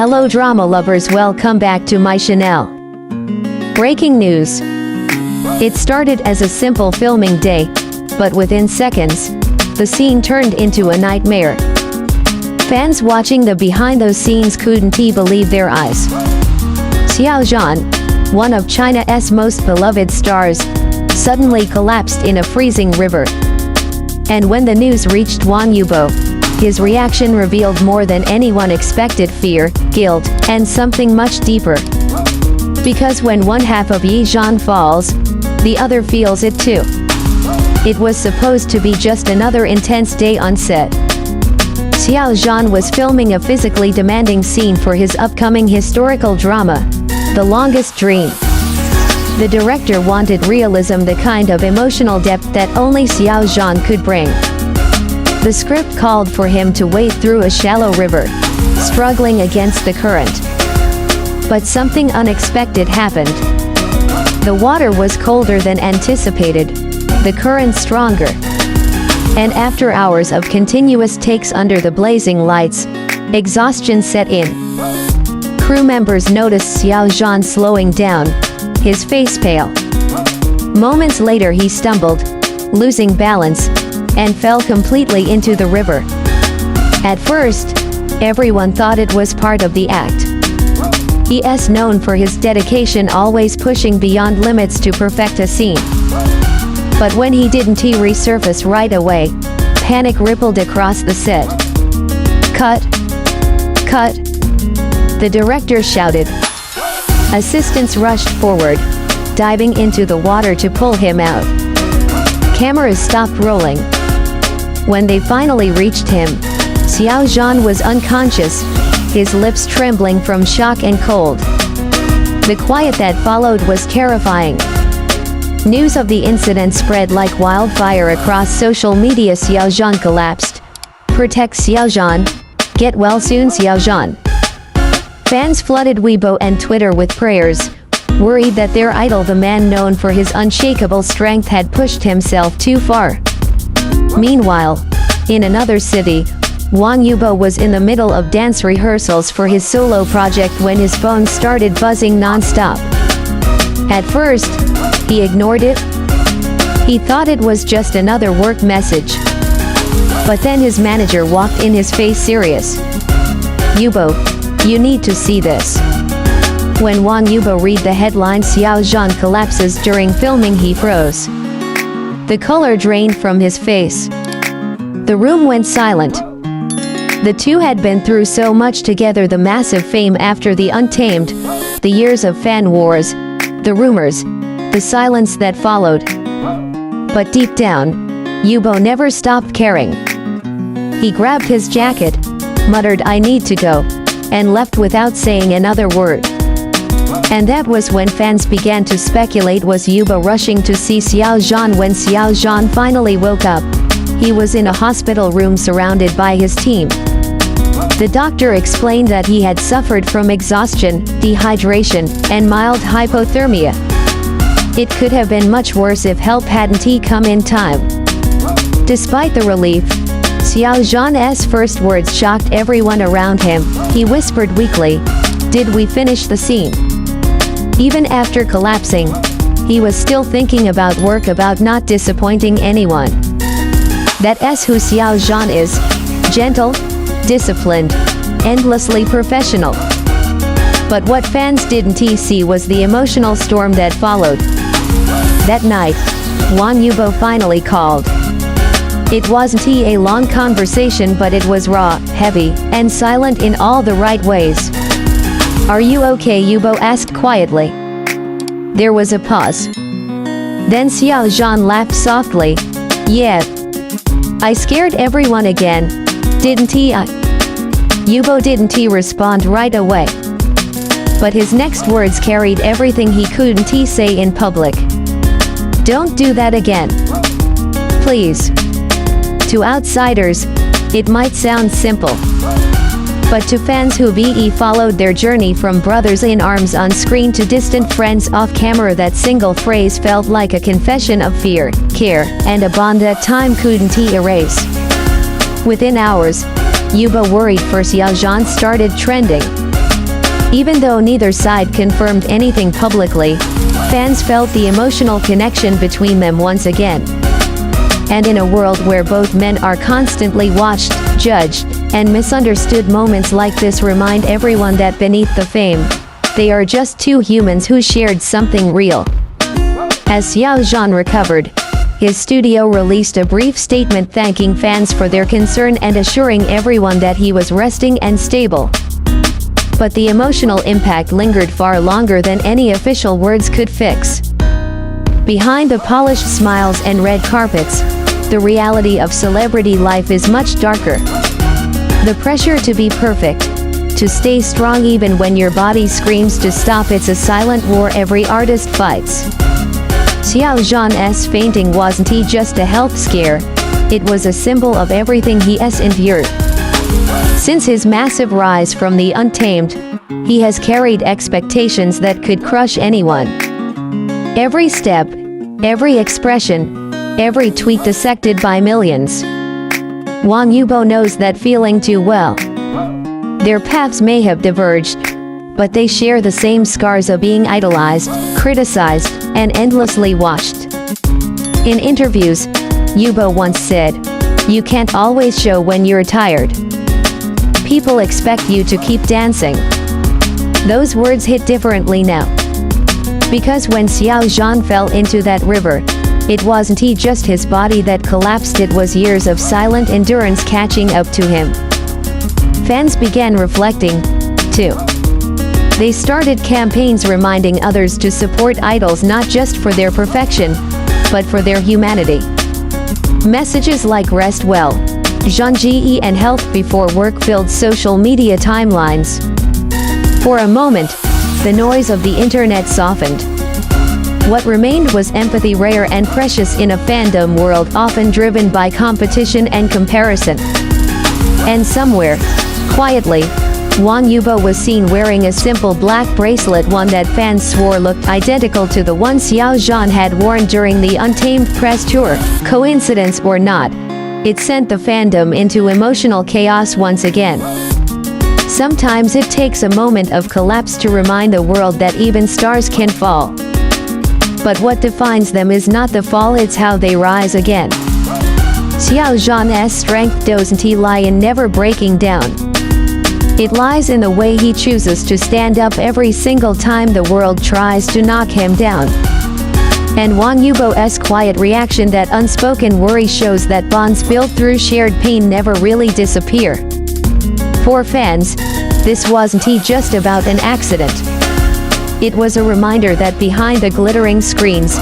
Hello drama lovers, welcome back to my channel. Breaking news. It started as a simple filming day, but within seconds, the scene turned into a nightmare. Fans watching the behind those scenes couldn't believe their eyes. Xiao Zhan, one of China's most beloved stars, suddenly collapsed in a freezing river. And when the news reached Wang Yibo, his reaction revealed more than anyone expected: fear, guilt, and something much deeper. Because when one half of Yi Zhan falls, the other feels it too. It was supposed to be just another intense day on set. Xiao Zhan was filming a physically demanding scene for his upcoming historical drama, The Longest Dream. The director wanted realism, the kind of emotional depth that only Xiao Zhan could bring. The script called for him to wade through a shallow river, struggling against the current. But something unexpected happened. The water was colder than anticipated, the current stronger. And after hours of continuous takes under the blazing lights, exhaustion set in. Crew members noticed Xiao Zhan slowing down, his face pale. Moments later he stumbled, losing balance, and fell completely into the river. At first, everyone thought it was part of the act. He is known for his dedication, always pushing beyond limits to perfect a scene. But when he didn't resurface right away, panic rippled across the set. Cut! Cut! The director shouted. Assistants rushed forward, diving into the water to pull him out. Cameras stopped rolling. When they finally reached him, Xiao Zhan was unconscious, his lips trembling from shock and cold. The quiet that followed was terrifying. News of the incident spread like wildfire across social media. Xiao Zhan collapsed. Protect Xiao Zhan. Get well soon, Xiao Zhan. Fans flooded Weibo and Twitter with prayers, worried that their idol, the man known for his unshakable strength, had pushed himself too far. Meanwhile, in another city, Wang Yibo was in the middle of dance rehearsals for his solo project when his phone started buzzing non-stop. At first, he ignored it. He thought it was just another work message. But then his manager walked in, his face serious. "Yibo, you need to see this." When Wang Yibo read the headline "Xiao Zhan collapses during filming," he froze. The color drained from his face. The room went silent. The two had been through so much together: the massive fame after the Untamed, the years of fan wars, the rumors, the silence that followed. But deep down, Yibo never stopped caring. He grabbed his jacket, muttered "I need to go," and left without saying another word. And that was when fans began to speculate, was Yibo rushing to see Xiao Zhan? When Xiao Zhan finally woke up, he was in a hospital room surrounded by his team. The doctor explained that he had suffered from exhaustion, dehydration, and mild hypothermia. It could have been much worse if help hadn't come in time. Despite the relief, Xiao Zhan's first words shocked everyone around him. He whispered weakly, "Did we finish the scene?" Even after collapsing, he was still thinking about work, about not disappointing anyone. That's who Xiao Zhan is: gentle, disciplined, endlessly professional. But what fans didn't see was the emotional storm that followed. That night, Wang Yibo finally called. It wasn't a long conversation, but it was raw, heavy, and silent in all the right ways. "Are you okay?" Yibo asked quietly. There was a pause. Then Xiao Zhan laughed softly. "Yeah. I scared everyone again, didn't I?" Yibo didn't respond right away. But his next words carried everything he couldn't say in public. "Don't do that again. Please." To outsiders, it might sound simple. But to fans who followed their journey from brothers in arms on screen to distant friends off camera, that single phrase felt like a confession of fear, care, and a bond that time couldn't erase. Within hours, Yibo worried for Xiao Zhan started trending. Even though neither side confirmed anything publicly, fans felt the emotional connection between them once again. And in a world where both men are constantly watched, judged, and misunderstood, moments like this remind everyone that beneath the fame, they are just two humans who shared something real. As Xiao Zhan recovered, his studio released a brief statement thanking fans for their concern and assuring everyone that he was resting and stable. But the emotional impact lingered far longer than any official words could fix. Behind the polished smiles and red carpets, the reality of celebrity life is much darker. The pressure to be perfect, to stay strong even when your body screams to stop, it's a silent war every artist fights. Xiao Zhan's fainting wasn't just a health scare, it was a symbol of everything he has endured. Since his massive rise from the untamed, he has carried expectations that could crush anyone. Every step, every expression, every tweet dissected by millions. Wang Yibo knows that feeling too well. Their paths may have diverged, but they share the same scars of being idolized, criticized, and endlessly watched. In interviews, Yibo once said, "You can't always show when you're tired. People expect you to keep dancing." Those words hit differently now. Because when Xiao Zhan fell into that river, it wasn't just his body that collapsed, it was years of silent endurance catching up to him. Fans began reflecting, too. They started campaigns reminding others to support idols not just for their perfection, but for their humanity. Messages like "Rest well, Zhanji," and "Health before work" filled social media timelines. For a moment, the noise of the internet softened. What remained was empathy, rare and precious in a fandom world often driven by competition and comparison. And somewhere, quietly, Wang Yibo was seen wearing a simple black bracelet, one that fans swore looked identical to the one Xiao Zhan had worn during the Untamed press tour. Coincidence or not, it sent the fandom into emotional chaos once again. Sometimes it takes a moment of collapse to remind the world that even stars can fall. But what defines them is not the fall, it's how they rise again. Xiao Zhan's strength doesn't lie in never breaking down. It lies in the way he chooses to stand up every single time the world tries to knock him down. And Wang Yibo's quiet reaction, that unspoken worry, shows that bonds built through shared pain never really disappear. For fans, this wasn't just about an accident. It was a reminder that behind the glittering screens,